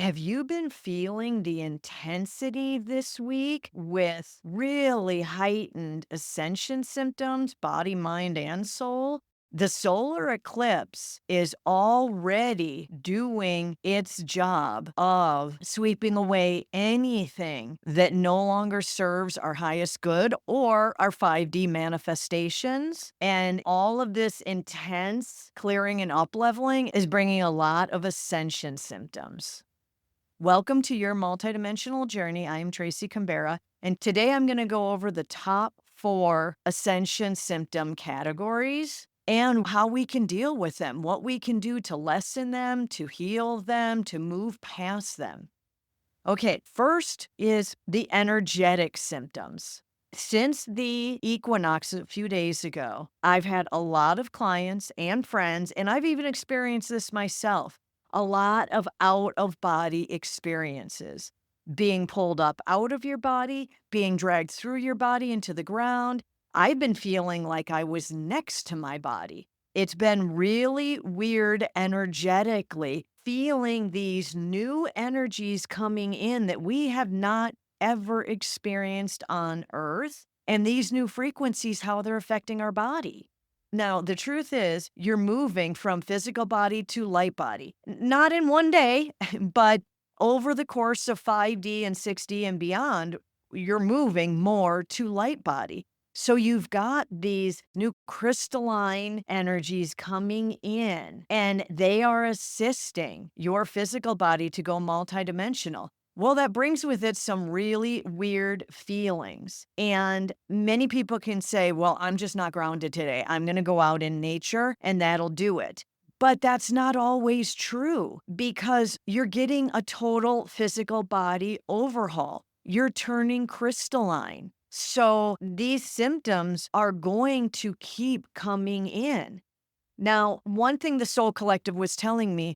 Have you been feeling the intensity this week with really heightened ascension symptoms, body, mind, and soul? The solar eclipse is already doing its job of sweeping away anything that no longer serves our highest good or our 5D manifestations. And all of this intense clearing and upleveling is bringing a lot of ascension symptoms. Welcome to your multidimensional journey. I am Tracy Canberra, and today I'm going to go over the top 4 ascension symptom categories and how we can deal with them, what we can do to lessen them, to heal them, to move past them. Okay, first is the energetic symptoms. Since the equinox a few days ago, I've had a lot of clients and friends, and I've even experienced this myself, a lot of out of body experiences. Being pulled up out of your body, being dragged through your body into the ground. I've been feeling like I was next to my body. It's been really weird energetically, feeling these new energies coming in that we have not ever experienced on Earth, and these new frequencies, how they're affecting our body. Now, the truth is, you're moving from physical body to light body. Not in one day, but over the course of 5D and 6D and beyond, you're moving more to light body. So you've got these new crystalline energies coming in, and they are assisting your physical body to go multidimensional. Well, that brings with it some really weird feelings. And many people can say, well, I'm just not grounded today. I'm going to go out in nature and that'll do it. But that's not always true because you're getting a total physical body overhaul. You're turning crystalline. So these symptoms are going to keep coming in. Now, one thing the Soul Collective was telling me,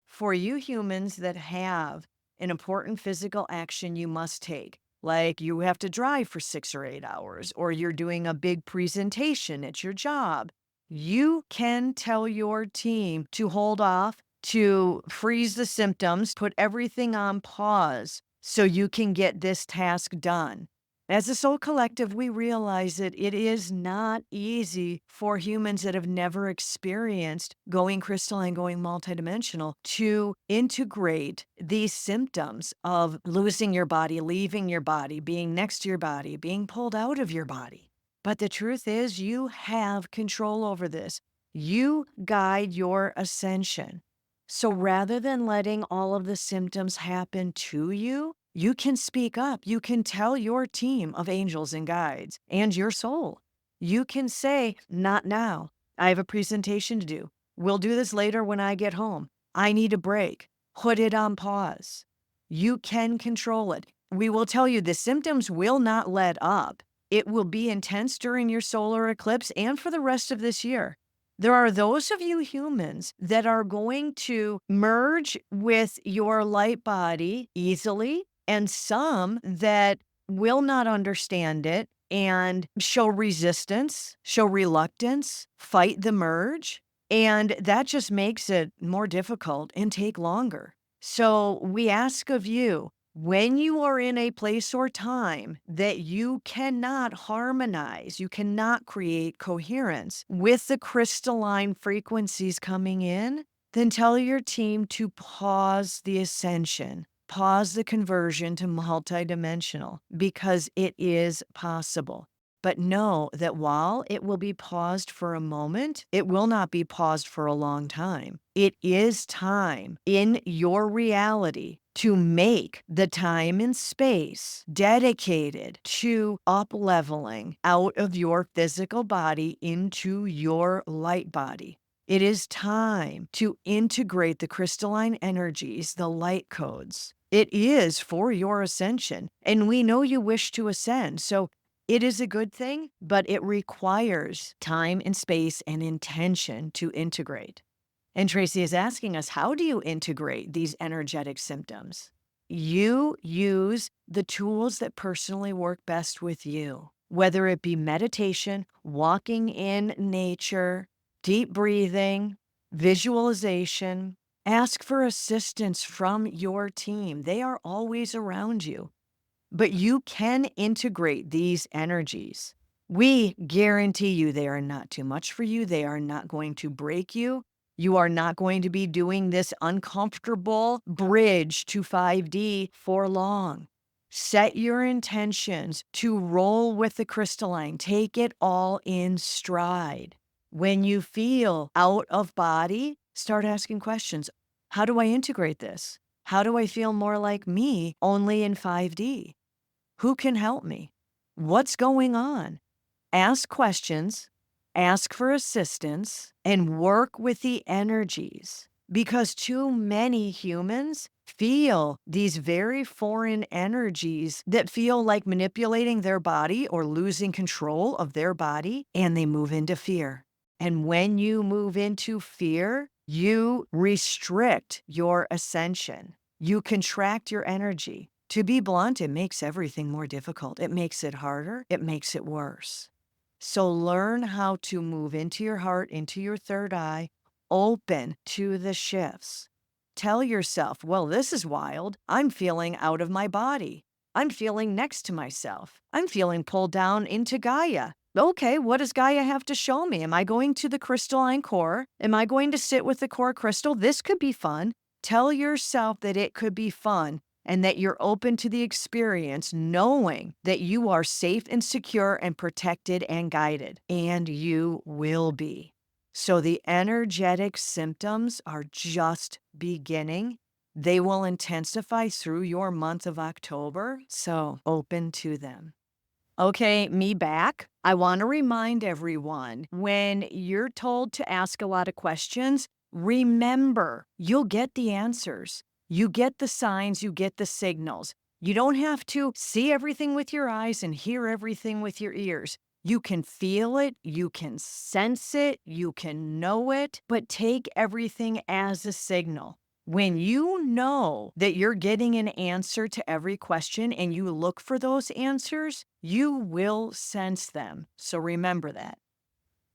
for you humans that have an important physical action you must take, like you have to drive for 6 or 8 hours, or you're doing a big presentation at your job, you can tell your team to hold off, to freeze the symptoms, put everything on pause so you can get this task done. As a soul collective, we realize that it is not easy for humans that have never experienced going crystalline, going multidimensional, to integrate these symptoms of losing your body, leaving your body, being next to your body, being pulled out of your body. But the truth is, you have control over this. You guide your ascension. So rather than letting all of the symptoms happen to you, you can speak up. You can tell your team of angels and guides and your soul. You can say, not now. I have a presentation to do. We'll do this later when I get home. I need a break. Put it on pause. You can control it. We will tell you the symptoms will not let up. It will be intense during your solar eclipse and for the rest of this year. There are those of you humans that are going to merge with your light body easily, and some that will not understand it and show resistance, show reluctance, fight the merge. And that just makes it more difficult and take longer. So we ask of you, when you are in a place or time that you cannot harmonize, you cannot create coherence with the crystalline frequencies coming in, then tell your team to pause the ascension, pause the conversion to multidimensional, because it is possible. But know that while it will be paused for a moment, it will not be paused for a long time. It is time in your reality to make the time and space dedicated to up-leveling out of your physical body into your light body. It is time to integrate the crystalline energies, the light codes. It is for your ascension, and we know you wish to ascend. So it is a good thing, but it requires time and space and intention to integrate. And Tracy is asking us, how do you integrate these energetic symptoms? You use the tools that personally work best with you, whether it be meditation, walking in nature, deep breathing, visualization, Ask for assistance from your team. They are always around you. But you can integrate these energies. We guarantee you they are not too much for you. They are not going to break you. You are not going to be doing this uncomfortable bridge to 5D for long. Set your intentions to roll with the crystalline. Take it all in stride. When you feel out of body, start asking questions. How do I integrate this? How do I feel more like me, only in 5D? Who can help me? What's going on? Ask questions, ask for assistance, and work with the energies. Because too many humans feel these very foreign energies that feel like manipulating their body or losing control of their body, and they move into fear. And when you move into fear, you restrict your ascension. You contract your energy. To be blunt, it makes everything more difficult. It makes it harder. It makes it worse. So learn how to move into your heart, into your third eye, open to the shifts. Tell yourself, well, this is wild. I'm feeling out of my body. I'm feeling next to myself. I'm feeling pulled down into Gaia. Okay, what does Gaia have to show me? Am I going to the crystalline core? Am I going to sit with the core crystal? This could be fun. Tell yourself that it could be fun and that you're open to the experience, knowing that you are safe and secure and protected and guided, and you will be. So the energetic symptoms are just beginning. They will intensify through your month of October, so open to them. Okay, me back. I want to remind everyone, when you're told to ask a lot of questions, remember, you'll get the answers. You get the signs, you get the signals. You don't have to see everything with your eyes and hear everything with your ears. You can feel it, you can sense it, you can know it, but take everything as a signal. When you know that you're getting an answer to every question and you look for those answers, you will sense them. So remember that.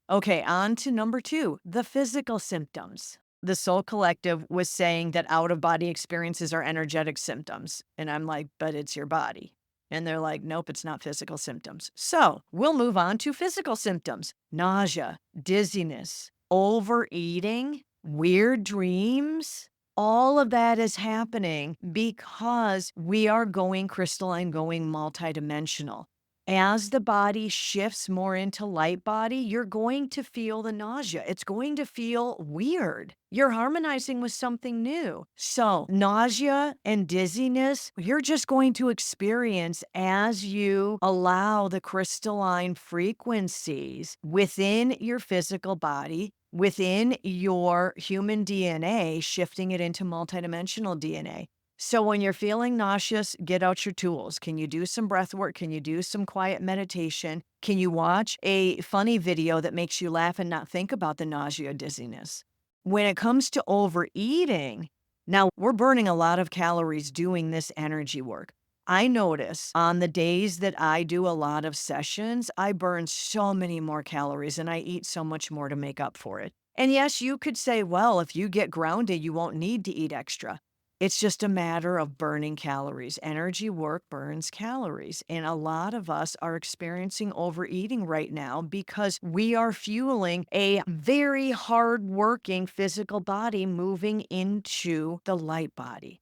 Okay, on to number 2, the physical symptoms. The Soul Collective was saying that out of body experiences are energetic symptoms. And I'm like, but it's your body. And they're like, nope, it's not physical symptoms. So we'll move on to physical symptoms: nausea, dizziness, overeating, weird dreams. All of that is happening because we are going crystalline, going multidimensional. As the body shifts more into light body, you're going to feel the nausea. It's going to feel weird. You're harmonizing with something new. So, nausea and dizziness, you're just going to experience as you allow the crystalline frequencies within your physical body, within your human DNA, shifting it into multidimensional DNA. So when you're feeling nauseous, get out your tools. Can you do some breath work? Can you do some quiet meditation? Can you watch a funny video that makes you laugh and not think about the nausea or dizziness? When it comes to overeating, now we're burning a lot of calories doing this energy work. I notice on the days that I do a lot of sessions, I burn so many more calories and I eat so much more to make up for it. And yes, you could say, well, if you get grounded, you won't need to eat extra. It's just a matter of burning calories. Energy work burns calories. And a lot of us are experiencing overeating right now because we are fueling a very hard-working physical body moving into the light body.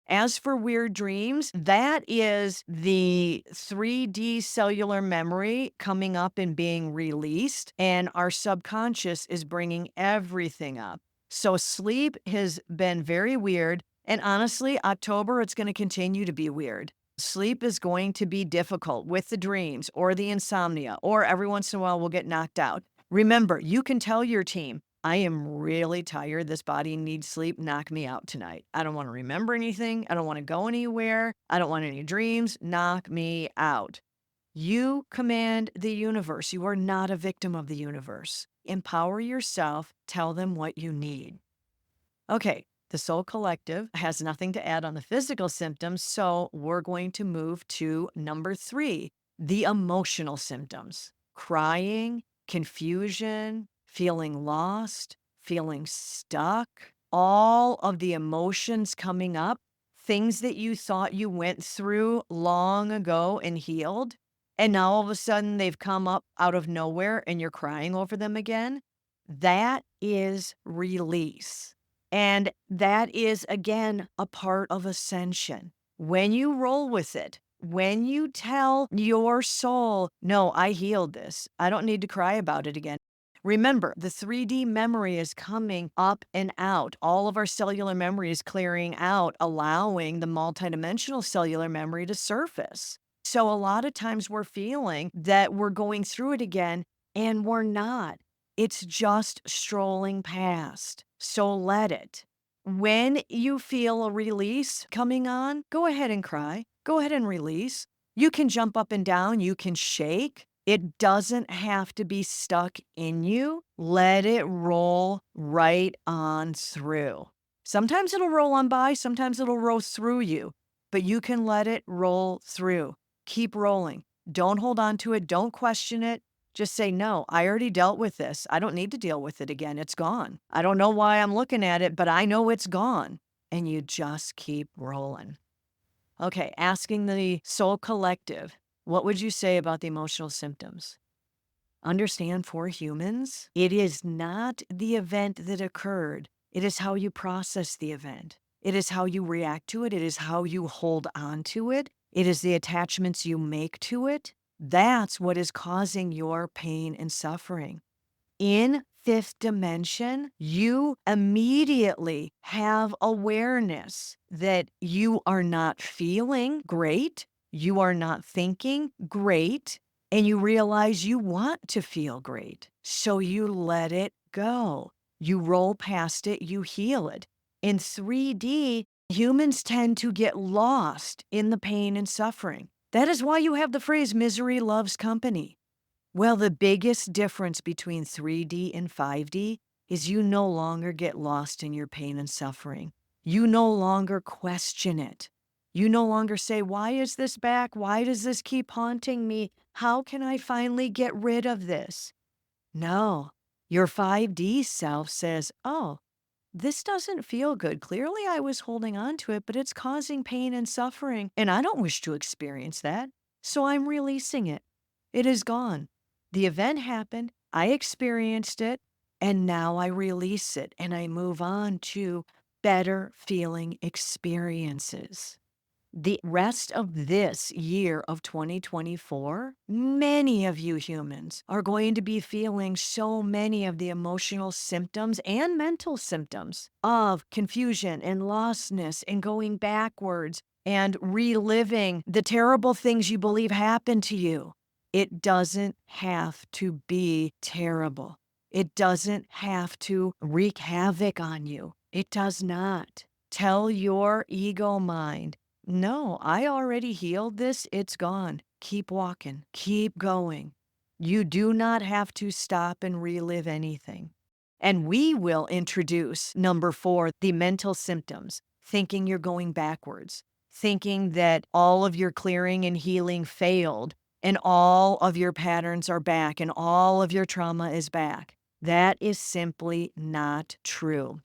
As for weird dreams, that is the 3D cellular memory coming up and being released, and our subconscious is bringing everything up. So sleep has been very weird, and honestly, October, it's going to continue to be weird. Sleep is going to be difficult with the dreams or the insomnia, or every once in a while we'll get knocked out. Remember, you can tell your team, I am really tired. This body needs sleep. Knock me out tonight. I don't want to remember anything. I don't want to go anywhere. I don't want any dreams. Knock me out. You command the universe. You are not a victim of the universe. Empower yourself. Tell them what you need. Okay, the Soul Collective has nothing to add on the physical symptoms, so we're going to move to number 3, the emotional symptoms: crying, confusion, feeling lost, feeling stuck. all of the emotions coming up, things that you thought you went through long ago and healed, and now all of a sudden they've come up out of nowhere and you're crying over them again. That is release. And that is, again, a part of ascension. When you roll with it, when you tell your soul, no, I healed this, I don't need to cry about it again. Remember, the 3D memory is coming up and out. All of our cellular memory is clearing out, allowing the multidimensional cellular memory to surface. So a lot of times we're feeling that we're going through it again, and we're not. It's just strolling past. So let it. When you feel a release coming on, go ahead and cry. Go ahead and release. You can jump up and down. You can shake. It doesn't have to be stuck in you. Let it roll right on through. Sometimes it'll roll on by, sometimes it'll roll through you, but you can let it roll through. Keep rolling. Don't hold on to it. Don't question it. Just say, no, I already dealt with this. I don't need to deal with it again. It's gone. I don't know why I'm looking at it, but I know it's gone. And you just keep rolling. Okay, asking the soul collective, what would you say about the emotional symptoms? Understand, for humans, it is not the event that occurred. It is how you process the event. It is how you react to it. It is how you hold on to it. It is the attachments you make to it. That's what is causing your pain and suffering. In fifth dimension, you immediately have awareness that you are not feeling great, you are not thinking great, and you realize you want to feel great. So you let it go. You roll past it, you heal it. In 3D, humans tend to get lost in the pain and suffering. That is why you have the phrase misery loves company. Well, the biggest difference between 3D and 5D is you no longer get lost in your pain and suffering. You no longer question it. You no longer say, why is this back? Why does this keep haunting me? How can I finally get rid of this? No, your 5D self says, oh, this doesn't feel good. Clearly, I was holding on to it, but it's causing pain and suffering, and I don't wish to experience that. So I'm releasing it. It is gone. The event happened, I experienced it, and now I release it and I move on to better feeling experiences. The rest of this year of 2024, many of you humans are going to be feeling so many of the emotional symptoms and mental symptoms of confusion and lostness and going backwards and reliving the terrible things you believe happened to you. It doesn't have to be terrible. It doesn't have to wreak havoc on you. It does not. Tell your ego mind, no, I already healed this. It's gone. Keep walking. Keep going. You do not have to stop and relive anything. And we will introduce number 4, the mental symptoms, thinking you're going backwards, thinking that all of your clearing and healing failed and all of your patterns are back and all of your trauma is back. That is simply not true.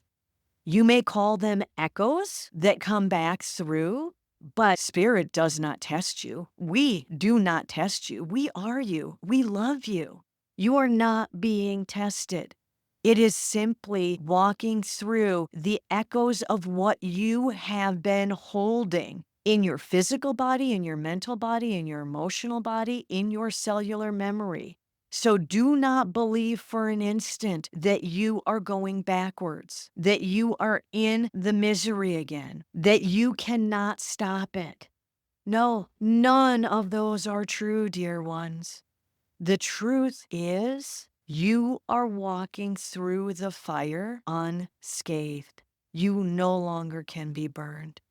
You may call them echoes that come back through, but spirit does not test you. We do not test you. We are you. We love you. You are not being tested. It is simply walking through the echoes of what you have been holding in your physical body, in your mental body, in your emotional body, in your cellular memory. So do not believe for an instant that you are going backwards, that you are in the misery again, that you cannot stop it. No, none of those are true, dear ones. The truth is, you are walking through the fire unscathed. You no longer can be burned.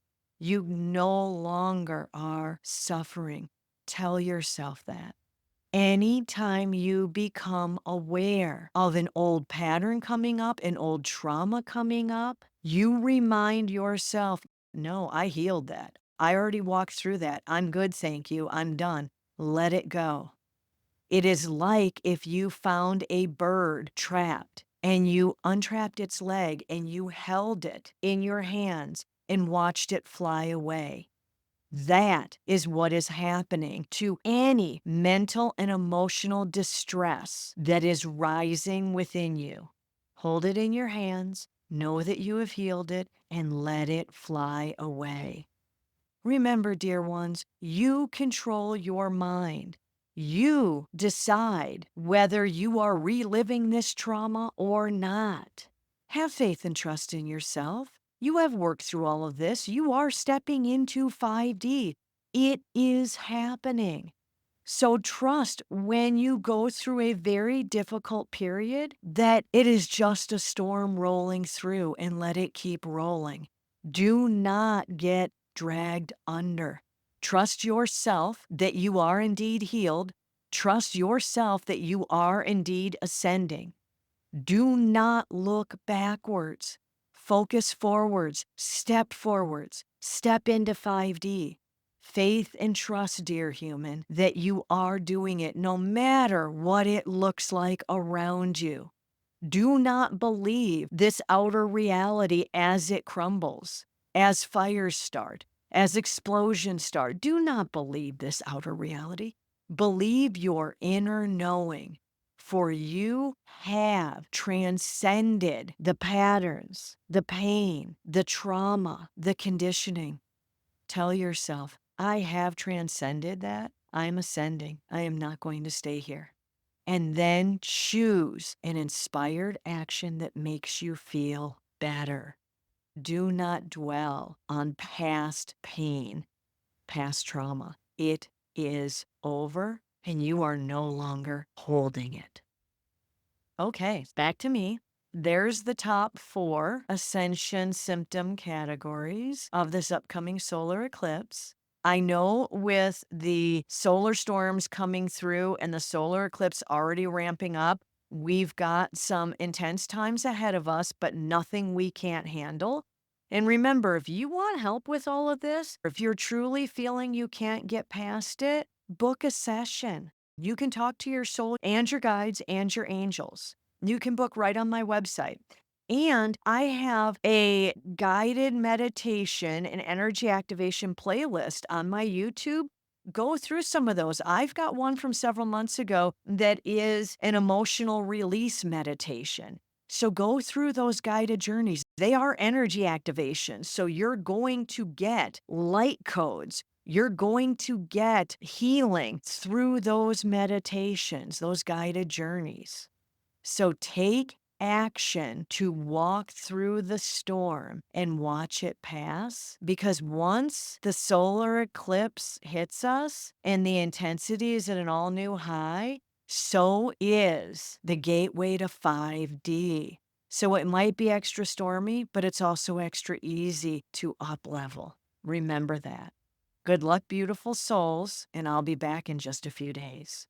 You no longer are suffering. Tell yourself that. Anytime you become aware of an old pattern coming up, an old trauma coming up, you remind yourself, no, I healed that. I already walked through that. I'm good, thank you. I'm done. Let it go. It is like if you found a bird trapped and you untrapped its leg and you held it in your hands and watched it fly away. That is what is happening to any mental and emotional distress that is rising within you. Hold it in your hands, know that you have healed it, and let it fly away. Remember, dear ones, you control your mind. You decide whether you are reliving this trauma or not. Have faith and trust in yourself. You have worked through all of this. You are stepping into 5D. It is happening. So trust when you go through a very difficult period that it is just a storm rolling through, and let it keep rolling. Do not get dragged under. Trust yourself that you are indeed healed. Trust yourself that you are indeed ascending. Do not look backwards. Focus forwards. Step into 5D. Faith and trust, dear human, that you are doing it no matter what it looks like around you. Do not believe this outer reality as it crumbles, as fires start, as explosions start. Do not believe this outer reality. Believe your inner knowing, for you have transcended the patterns, the pain, the trauma, the conditioning. Tell yourself, I have transcended that. I'm ascending. I am not going to stay here. And then choose an inspired action that makes you feel better. Do not dwell on past pain, past trauma. It is over, and you are no longer holding it. Okay, back to me. There's the top 4 Ascension symptom categories of this upcoming solar eclipse. I know with the solar storms coming through and the solar eclipse already ramping up, we've got some intense times ahead of us, but nothing we can't handle. And remember, if you want help with all of this, if you're truly feeling you can't get past it, book a session. You can talk to your soul and your guides and your angels. You can book right on my website. And I have a guided meditation and energy activation playlist on my YouTube. Go through some of those. I've got one from several months ago that is an emotional release meditation. So go through those guided journeys. They are energy activations. So you're going to get light codes. You're going to get healing through those meditations, those guided journeys. So take action to walk through the storm and watch it pass. Because once the solar eclipse hits us and the intensity is at an all new high, so is the gateway to 5D. So it might be extra stormy, but it's also extra easy to up level. Remember that. Good luck, beautiful souls, and I'll be back in just a few days.